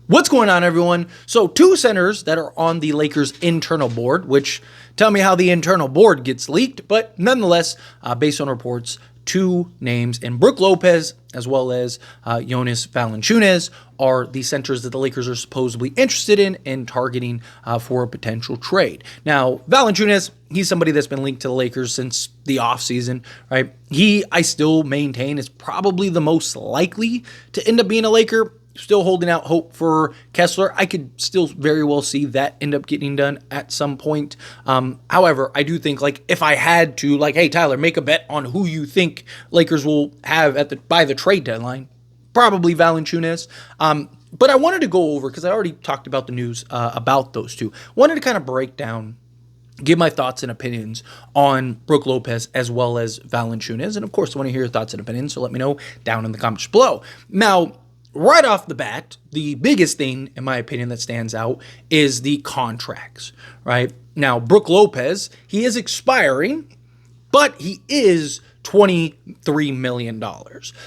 What's going on, everyone? So two centers that are on the Lakers internal board, which tell me how the internal board gets leaked, but nonetheless, based on reports, two names in Brook Lopez as well as Jonas Valanciunas are the centers that the Lakers are supposedly interested in targeting for a potential trade. Now, Valanciunas, he's somebody that's been linked to the Lakers since the offseason, right? I still maintain, is probably the most likely to end up being a Laker. Still holding out hope for Kessler. I could still very well see that end up getting done at some point. However, I do think, if I had to, hey, Tyler, make a bet on who you think Lakers will have by the trade deadline, probably Valanciunas. But I wanted to go over, because I already talked about the news about those two. Wanted to kind of break down, give my thoughts and opinions on Brook Lopez as well as Valanciunas. And of course, I want to hear your thoughts and opinions, so let me know down in the comments below. Now, right off the bat, the biggest thing, in my opinion, that stands out is the contracts, right? Now, Brook Lopez, he is expiring, but he is $23 million.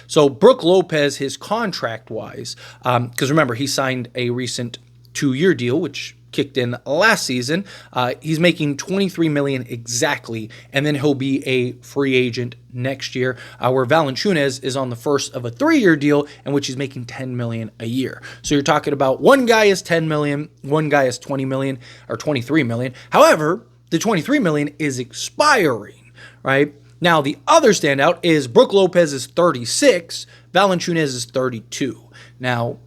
So Brook Lopez, his contract-wise, because remember, he signed a recent 2-year deal, which kicked in last season. He's making $23 million exactly, and then he'll be a free agent next year, where Valanciunas is on the first of a 3-year deal in which he's making $10 million a year. So you're talking about one guy is $10 million, one guy is $20 million or $23 million. However, the $23 million is expiring, right? Now, the other standout is Brook Lopez is 36, Valanciunas is 32. Now,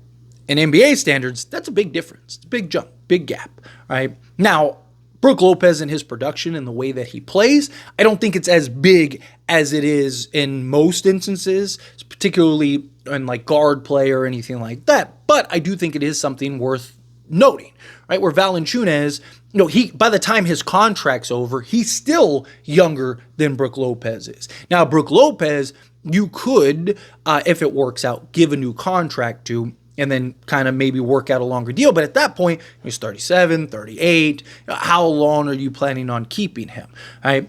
in NBA standards, that's a big difference. It's a big jump, big gap, right? Now, Brook Lopez and his production and the way that he plays, I don't think it's as big as it is in most instances, particularly in guard play or anything like that. But I do think it is something worth noting, right? Where Valanciunas, by the time his contract's over, he's still younger than Brook Lopez is. Now, Brook Lopez, you could, if it works out, give a new contract to, and then kind of maybe work out a longer deal. But at that point, he's 37, 38. How long are you planning on keeping him, right?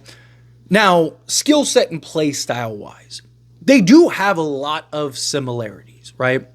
Now, skill set and play style-wise, they do have a lot of similarities, right?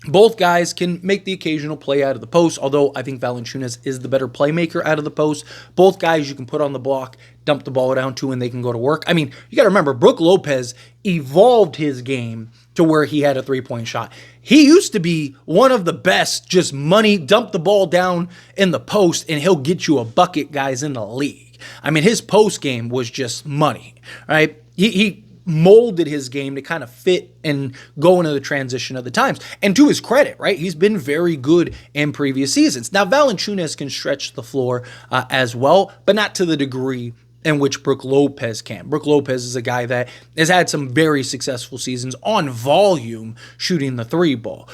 Both guys can make the occasional play out of the post, although I think Valanciunas is the better playmaker out of the post. Both guys you can put on the block, dump the ball down to, and they can go to work. I mean, you got to remember, Brook Lopez evolved his game to where he had a three-point shot. He used to be one of the best, just money, dump the ball down in the post, and he'll get you a bucket guys in the league. I mean, his post game was just money, right? He molded his game to kind of fit and go into the transition of the times. And to his credit, right, he's been very good in previous seasons. Now, Valanciunas can stretch the floor as well, but not to the degree in which Brook Lopez can. Brook Lopez is a guy that has had some very successful seasons on volume shooting the three ball.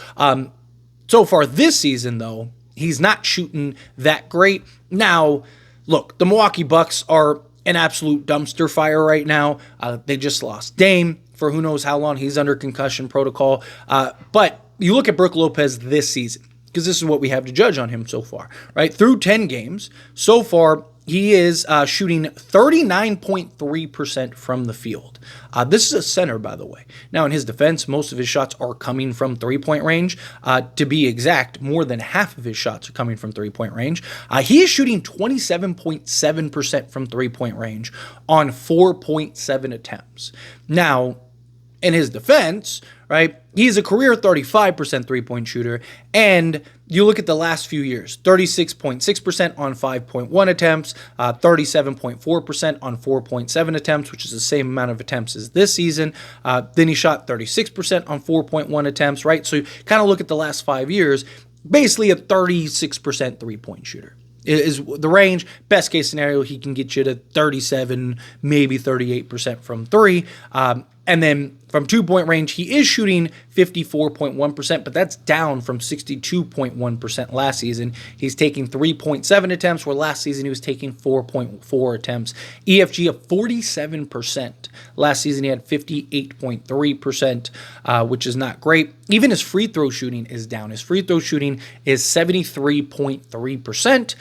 So far this season, though, he's not shooting that great. Now, look, the Milwaukee Bucks are an absolute dumpster fire right now. They just lost Dame for who knows how long. He's under concussion protocol. But you look at Brook Lopez this season, because this is what we have to judge on him so far, right? Through 10 games, so far, he is shooting 39.3% from the field. This is a center, by the way. Now, in his defense, most of his shots are coming from three-point range. To be exact, more than half of his shots are coming from three-point range. He is shooting 27.7% from three-point range on 4.7 attempts. Now, in his defense, right, he's a career 35% three-point shooter, and you look at the last few years, 36.6% on 5.1 attempts, 37.4% on 4.7 attempts, which is the same amount of attempts as this season. Then he shot 36% on 4.1 attempts, right? So you kind of look at the last 5 years, basically a 36% three-point shooter is the range. Best case scenario, he can get you to 37, maybe 38% from three. And then from two-point range, he is shooting 54.1%, but that's down from 62.1% last season. He's taking 3.7 attempts, where last season he was taking 4.4 attempts. EFG of 47%. Last season he had 58.3%, which is not great. Even his free throw shooting is down. His free throw shooting is 73.3%,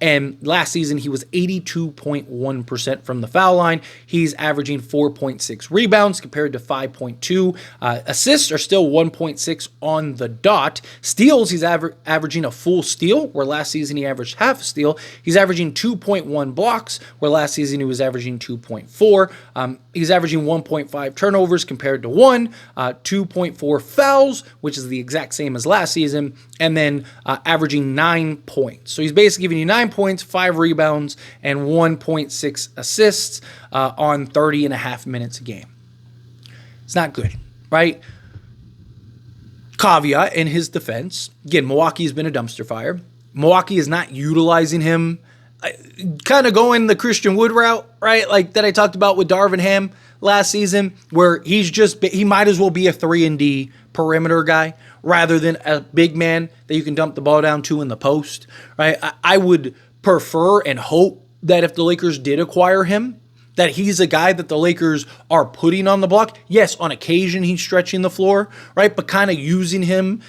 and last season he was 82.1% from the foul line. He's averaging 4.6 rebounds rebounds compared to 5.2. Assists are still 1.6 on the dot. Steals, he's averaging a full steal, where last season he averaged half a steal. He's averaging 2.1 blocks, where last season he was averaging 2.4. He's averaging 1.5 turnovers compared to 1, 2.4 fouls, which is the exact same as last season, and then averaging 9 points. So he's basically giving you 9 points, 5 rebounds, and 1.6 assists on 30 and a half minutes a game. It's not good, right? Caveat in his defense, again, Milwaukee's been a dumpster fire. Milwaukee is not utilizing him, kind of going the Christian Wood route, right? Like that I talked about with Darvin Ham last season, where he might as well be a 3-and-D perimeter guy rather than a big man that you can dump the ball down to in the post, right? I would prefer and hope that if the Lakers did acquire him, that he's a guy that the Lakers are putting on the block. Yes, on occasion he's stretching the floor, right? But kind of using him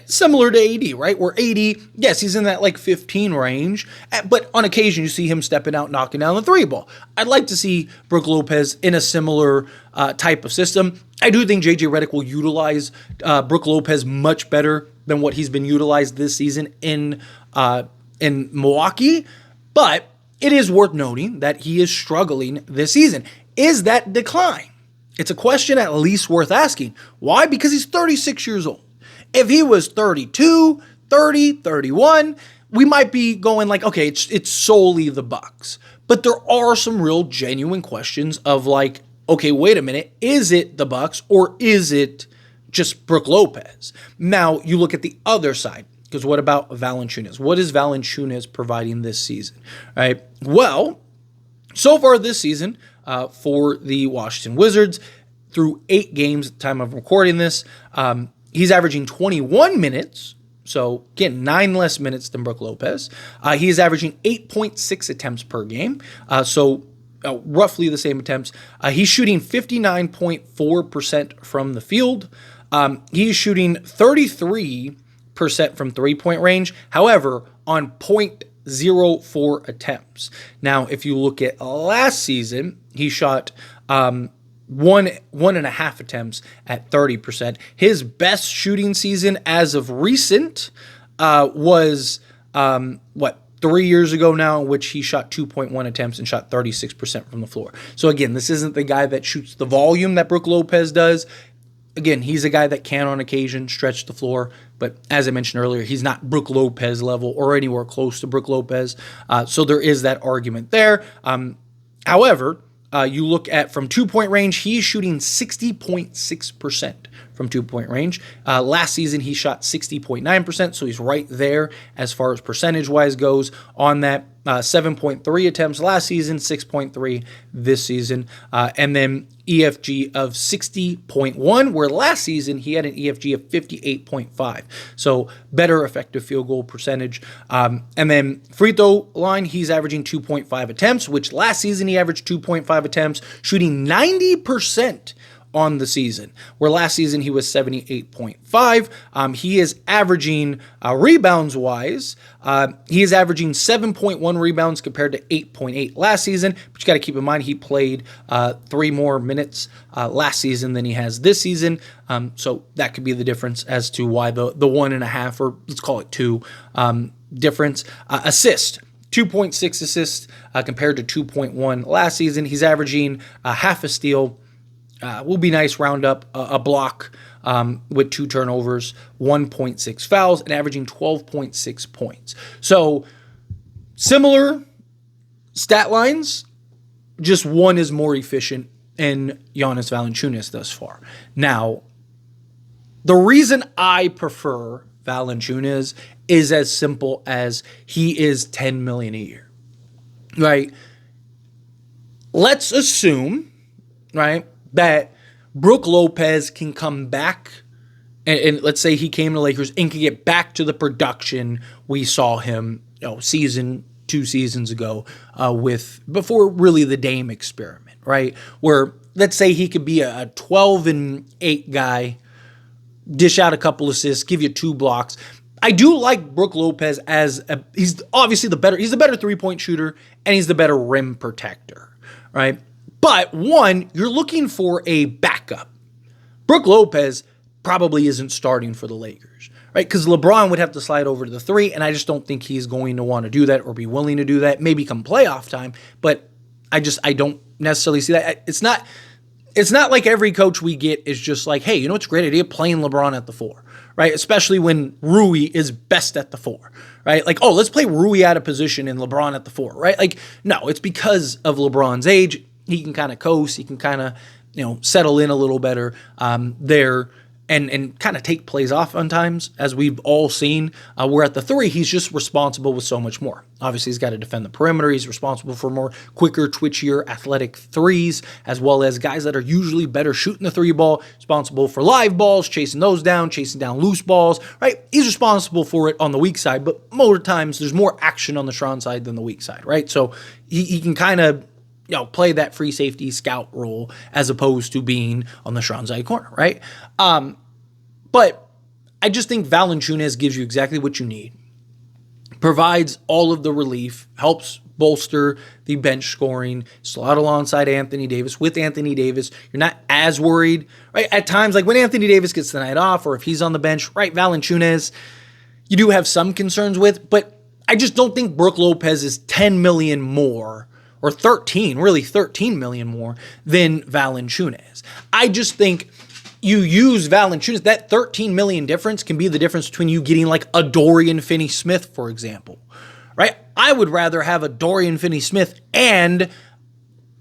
similar to AD, right? Where AD, yes, he's in that like 15 range, but on occasion you see him stepping out, knocking down the 3-ball. I'd like to see Brook Lopez in a similar type of system. I do think JJ Redick will utilize Brook Lopez much better than what he's been utilized this season in Milwaukee, but it is worth noting that he is struggling this season. Is that decline? It's a question at least worth asking. Why? Because he's 36 years old. If he was 32, 30, 31, we might be going like, okay, it's solely the Bucks. But there are some real genuine questions of like, okay, wait a minute, is it the Bucks or is it just Brook Lopez? Now, you look at the other side, because what about Valanciunas? What is Valanciunas providing this season? All right. Well, so far this season for the Washington Wizards, through 8 games at the time of recording this, he's averaging 21 minutes. So, again, 9 less minutes than Brook Lopez. He is averaging 8.6 attempts per game. Roughly the same attempts. He's shooting 59.4% from the field. He's shooting 33% from three-point range. However, on 0.04 attempts. Now, if you look at last season, he shot one and a half attempts at 30%. His best shooting season as of recent was 3 years ago now, in which he shot 2.1 attempts and shot 36% from the floor. So again, this isn't the guy that shoots the volume that Brook Lopez does. Again, he's a guy that can on occasion stretch the floor, but as I mentioned earlier, he's not Brook Lopez level or anywhere close to Brook Lopez. So there is that argument there. However, you look at from 2-point range, he's shooting 60.6% from 2-point range. Last season, he shot 60.9%, so he's right there as far as percentage-wise goes on that. 7.3 attempts last season, 6.3 this season, and then EFG of 60.1, where last season he had an EFG of 58.5. So better effective field goal percentage. And then free throw line, he's averaging 2.5 attempts, which last season he averaged 2.5 attempts, shooting 90% on the season, where last season he was 78.5. He is averaging rebounds-wise, he is averaging 7.1 rebounds compared to 8.8 last season, but you got to keep in mind he played 3 more minutes last season than he has this season, so that could be the difference as to why the 1.5, or let's call it 2, difference. Assist. 2.6 assists compared to 2.1 last season. He's averaging half a steal. Will be nice, round up a block with 2 turnovers, 1.6 fouls, and averaging 12.6 points. So similar stat lines, just one is more efficient in Jonas Valanciunas thus far. Now, the reason I prefer Valanciunas is as simple as he is $10 million a year, right? Let's assume, right, that Brook Lopez can come back, and let's say he came to Lakers and can get back to the production we saw him, 2 seasons ago, before really the Dame experiment, right? Where let's say he could be a 12-8 guy, dish out a couple assists, give you 2 blocks. I do like Brook Lopez he's obviously he's the better 3-point shooter, and he's the better rim protector, right? But one, you're looking for a backup. Brook Lopez probably isn't starting for the Lakers, right? Because LeBron would have to slide over to the 3, and I just don't think he's going to want to do that or be willing to do that. Maybe come playoff time, but I don't necessarily see that. It's not like every coach we get is just like, hey, you know what's a great idea? Playing LeBron at the 4, right? Especially when Rui is best at the 4, right? Like, oh, let's play Rui out of position and LeBron at the 4, right? Like, no, it's because of LeBron's age. He can kind of coast. He can kind of, settle in a little better there and kind of take plays off on times, as we've all seen. Where at the 3, he's just responsible with so much more. Obviously, he's got to defend the perimeter. He's responsible for more quicker, twitchier, athletic threes, as well as guys that are usually better shooting the 3 ball, responsible for live balls, chasing those down, chasing down loose balls, right? He's responsible for it on the weak side, but more times there's more action on the strong side than the weak side, right? So he can kind of play that free safety scout role as opposed to being on the strong side corner, right? But I just think Valanciunas gives you exactly what you need. Provides all of the relief, helps bolster the bench scoring, slot alongside Anthony Davis. With Anthony Davis, you're not as worried, right? At times, like when Anthony Davis gets the night off or if he's on the bench, right, Valanciunas, you do have some concerns with, but I just don't think Brook Lopez is $10 million more or 13 million more than Valanciunas. I just think you use Valanciunas, that 13 million difference can be the difference between you getting like a Dorian Finney-Smith, for example, right? I would rather have a Dorian Finney-Smith and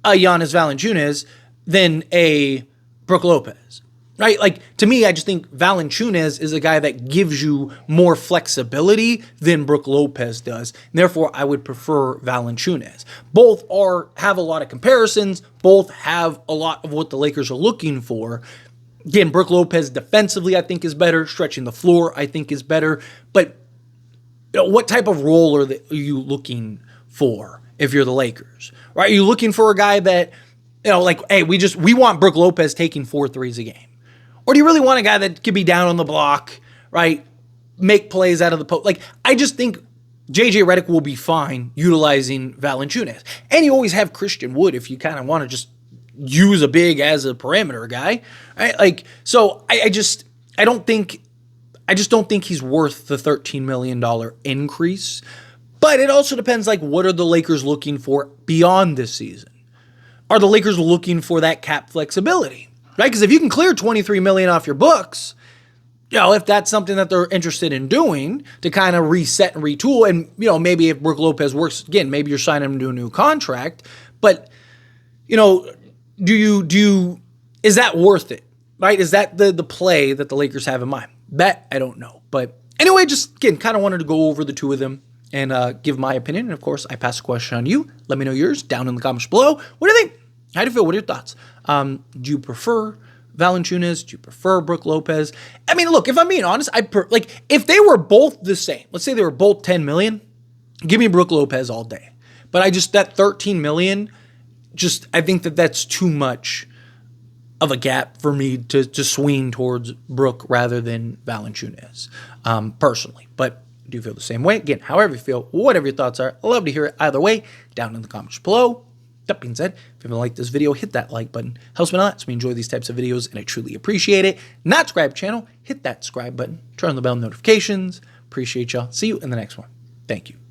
a Jonas Valanciunas than a Brook Lopez, right? Like, to me, I just think Valanciunas is a guy that gives you more flexibility than Brook Lopez does. And therefore, I would prefer Valanciunas. Both have a lot of comparisons. Both have a lot of what the Lakers are looking for. Again, Brook Lopez defensively, I think, is better. Stretching the floor, I think, is better. But what type of role are you looking for if you're the Lakers? Right? Are you looking for a guy that, like, hey, we want Brook Lopez taking 4 threes a game? Or do you really want a guy that could be down on the block, right? Make plays out of the post? Like, I just think JJ Redick will be fine utilizing Valanciunas. And you always have Christian Wood if you kind of want to just use a big as a perimeter guy, right? Like, so I just don't think he's worth the $13 million increase. But it also depends, like, what are the Lakers looking for beyond this season? Are the Lakers looking for that cap flexibility, right? Because if you can clear $23 million off your books, if that's something that they're interested in doing to kind of reset and retool, and, maybe if Brook Lopez works again, maybe you're signing him to a new contract, but, is that worth it, right? Is that the play that the Lakers have in mind? That I don't know. But anyway, just again, kind of wanted to go over the two of them and give my opinion. And of course, I pass the question on you. Let me know yours down in the comments below. What do you think? How do you feel? What are your thoughts? Do you prefer Valanciunas? Do you prefer Brook Lopez? I mean, look, if I'm being honest, if they were both the same, let's say they were both 10 million, give me Brook Lopez all day. But that 13 million, I think that's too much of a gap for me to swing towards Brook rather than Valanciunas, personally. But I do feel the same way. Again, however you feel, whatever your thoughts are, I'd love to hear it either way down in the comments below. That being said, if you like this video, hit that like button. Helps me a lot. So we enjoy these types of videos, and I truly appreciate it. Not subscribe to the channel, hit that subscribe button. Turn on the bell notifications. Appreciate y'all. See you in the next one. Thank you.